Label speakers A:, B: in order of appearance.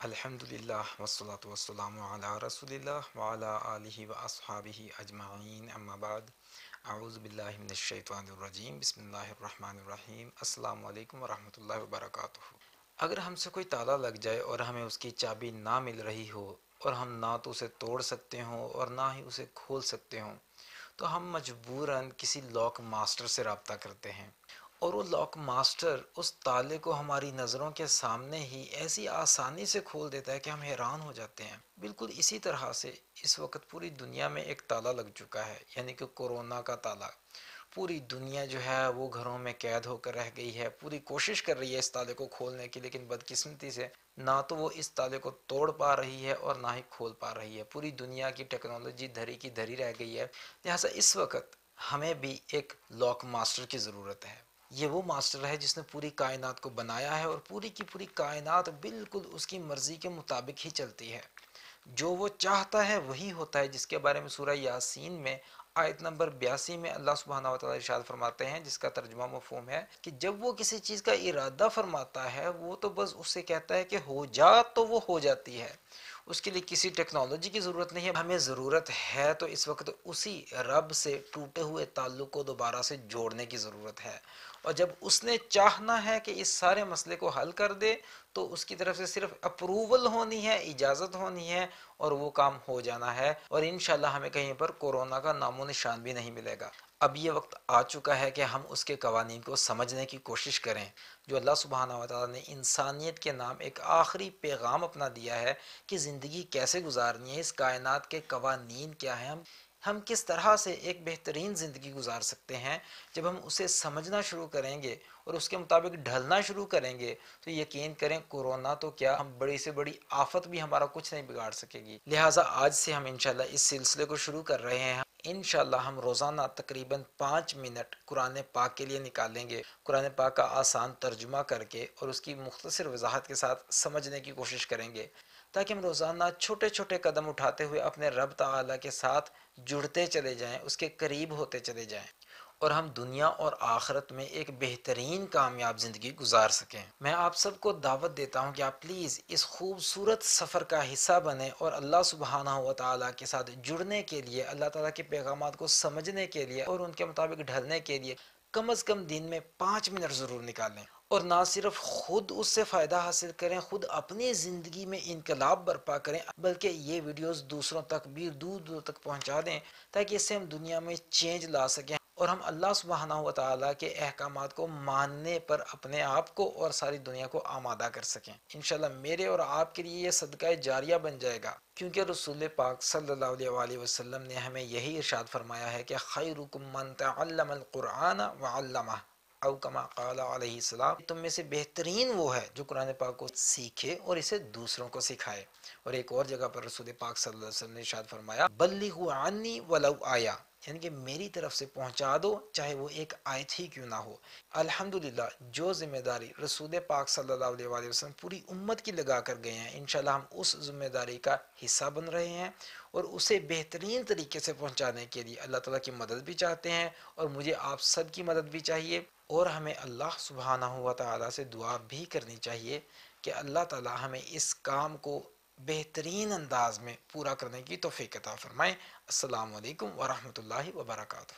A: الحمدللہ والصلاة والسلام علی رسول اللہ وعلی آلہ و اصحابہ اجمعین، اما بعد، اعوذ باللہ من الشیطان الرجیم، بسم اللہ الرحمن الرحیم۔ السلام علیکم ورحمۃ اللہ وبرکاتہ۔ اگر ہم سے کوئی تالا لگ جائے اور ہمیں اس کی چابی نہ مل رہی ہو اور ہم نہ تو اسے توڑ سکتے ہوں اور نہ ہی اسے کھول سکتے ہوں، تو ہم مجبوراً کسی لاک ماسٹر سے رابطہ کرتے ہیں، اور وہ لاک ماسٹر اس تالے کو ہماری نظروں کے سامنے ہی ایسی آسانی سے کھول دیتا ہے کہ ہم حیران ہو جاتے ہیں۔ بالکل اسی طرح سے اس وقت پوری دنیا میں ایک تالا لگ چکا ہے، یعنی کہ کورونا کا تالا۔ پوری دنیا جو ہے وہ گھروں میں قید ہو کر رہ گئی ہے، پوری کوشش کر رہی ہے اس تالے کو کھولنے کی، لیکن بدقسمتی سے نہ تو وہ اس تالے کو توڑ پا رہی ہے اور نہ ہی کھول پا رہی ہے۔ پوری دنیا کی ٹیکنالوجی دھری کی دھری رہ گئی ہے، لہٰذا اس وقت ہمیں بھی ایک لاک ماسٹر کی ضرورت ہے۔ یہ وہ ماسٹر ہے جس نے پوری کائنات کو بنایا ہے اور پوری کی پوری کائنات بالکل اس کی مرضی کے مطابق ہی چلتی ہے۔ جو وہ چاہتا ہے وہی ہوتا ہے، جس کے بارے میں سورہ یاسین میں آیت نمبر 82 میں اللہ سبحانہ وتعالی ارشاد فرماتے ہیں، جس کا ترجمہ مفہوم ہے کہ جب وہ کسی چیز کا ارادہ فرماتا ہے وہ تو بس اسے کہتا ہے کہ ہو جا تو وہ ہو جاتی ہے۔ اس کے لیے کسی ٹیکنالوجی کی ضرورت نہیں ہے، ہمیں ضرورت ہے تو اس وقت اسی رب سے ٹوٹے ہوئے تعلق کو دوبارہ سے جوڑنے کی ضرورت ہے، اور جب اس نے چاہنا ہے کہ اس سارے مسئلے کو حل کر دے تو اس کی طرف سے صرف اپروول ہونی ہے، اجازت ہونی ہے، اور وہ کام ہو جانا ہے، اور انشاءاللہ ہمیں کہیں پر کورونا کا نام و نشان بھی نہیں ملے گا۔ اب یہ وقت آ چکا ہے کہ ہم اس کے قوانین کو سمجھنے کی کوشش کریں، جو اللہ سبحانہ وتعالی نے انسانیت کے نام ایک آخری پیغام اپنا دیا ہے کہ زندگی کیسے گزارنی ہے، اس کائنات کے قوانین کیا ہیں، ہم کس طرح سے ایک بہترین زندگی گزار سکتے ہیں۔ جب ہم اسے سمجھنا شروع کریں گے اور اس کے مطابق ڈھلنا شروع کریں گے تو یقین کریں کورونا تو کیا، ہم بڑی سے بڑی آفت بھی ہمارا کچھ نہیں بگاڑ سکے گی۔ لہٰذا آج سے ہم انشاءاللہ اس سلسلے کو شروع کر رہے ہیں۔ انشاءاللہ ہم روزانہ تقریباً 5 منٹ قرآن پاک کے لیے نکالیں گے، قرآن پاک کا آسان ترجمہ کر کے اور اس کی مختصر وضاحت کے ساتھ سمجھنے کی کوشش کریں گے، تاکہ ہم روزانہ چھوٹے چھوٹے قدم اٹھاتے ہوئے اپنے رب تعالیٰ کے ساتھ جڑتے چلے جائیں، اس کے قریب ہوتے چلے جائیں، اور ہم دنیا اور آخرت میں ایک بہترین کامیاب زندگی گزار سکیں۔ میں آپ سب کو دعوت دیتا ہوں کہ آپ پلیز اس خوبصورت سفر کا حصہ بنیں اور اللہ سبحانہ و تعالیٰ کے ساتھ جڑنے کے لیے، اللہ تعالیٰ کے پیغامات کو سمجھنے کے لیے اور ان کے مطابق ڈھلنے کے لیے کم از کم دن میں 5 منٹ ضرور نکالیں، اور نہ صرف خود اس سے فائدہ حاصل کریں، خود اپنی زندگی میں انقلاب برپا کریں، بلکہ یہ ویڈیوز دوسروں تک بھی دور دور تک پہنچا دیں، تاکہ اس سے ہم دنیا میں چینج لا سکیں اور ہم اللہ سبحانہ و تعالیٰ کے احکامات کو ماننے پر اپنے آپ کو اور ساری دنیا کو آمادہ کر سکیں۔ انشاءاللہ میرے اور آپ کے لیے یہ صدقہ جاریہ بن جائے گا، کیونکہ رسول پاک صلی اللہ علیہ وآلہ وسلم نے ہمیں یہی ارشاد فرمایا ہے کہ خیرکم من تعلم القرآن وعلمہ، او کما قال علیہ السلام، تم میں سے بہترین وہ ہے جو قرآن پاک کو سیکھے اور اسے دوسروں کو سکھائے۔ اور ایک اور جگہ پر رسول پاک صلی اللہ علیہ وسلم نے ارشاد فرمایا بلغوا عنی ولو آیا، یعنی کہ میری طرف سے پہنچا دو چاہے وہ ایک آیت ہی کیوں نہ ہو۔ الحمدللہ جو ذمہ داری رسول پاک صلی اللہ علیہ وآلہ وسلم پوری امت کی لگا کر گئے ہیں، انشاءاللہ ہم اس ذمہ داری کا حصہ بن رہے ہیں، اور اسے بہترین طریقے سے پہنچانے کے لیے اللہ تعالیٰ کی مدد بھی چاہتے ہیں، اور مجھے آپ سب کی مدد بھی چاہیے، اور ہمیں اللہ سبحانہ و تعالیٰ سے دعا بھی کرنی چاہیے کہ اللہ تعالیٰ ہمیں اس کام کو بہترین انداز میں پورا کرنے کی توفیق عطا فرمائے۔ السلام علیکم ورحمۃ اللہ وبرکاتہ۔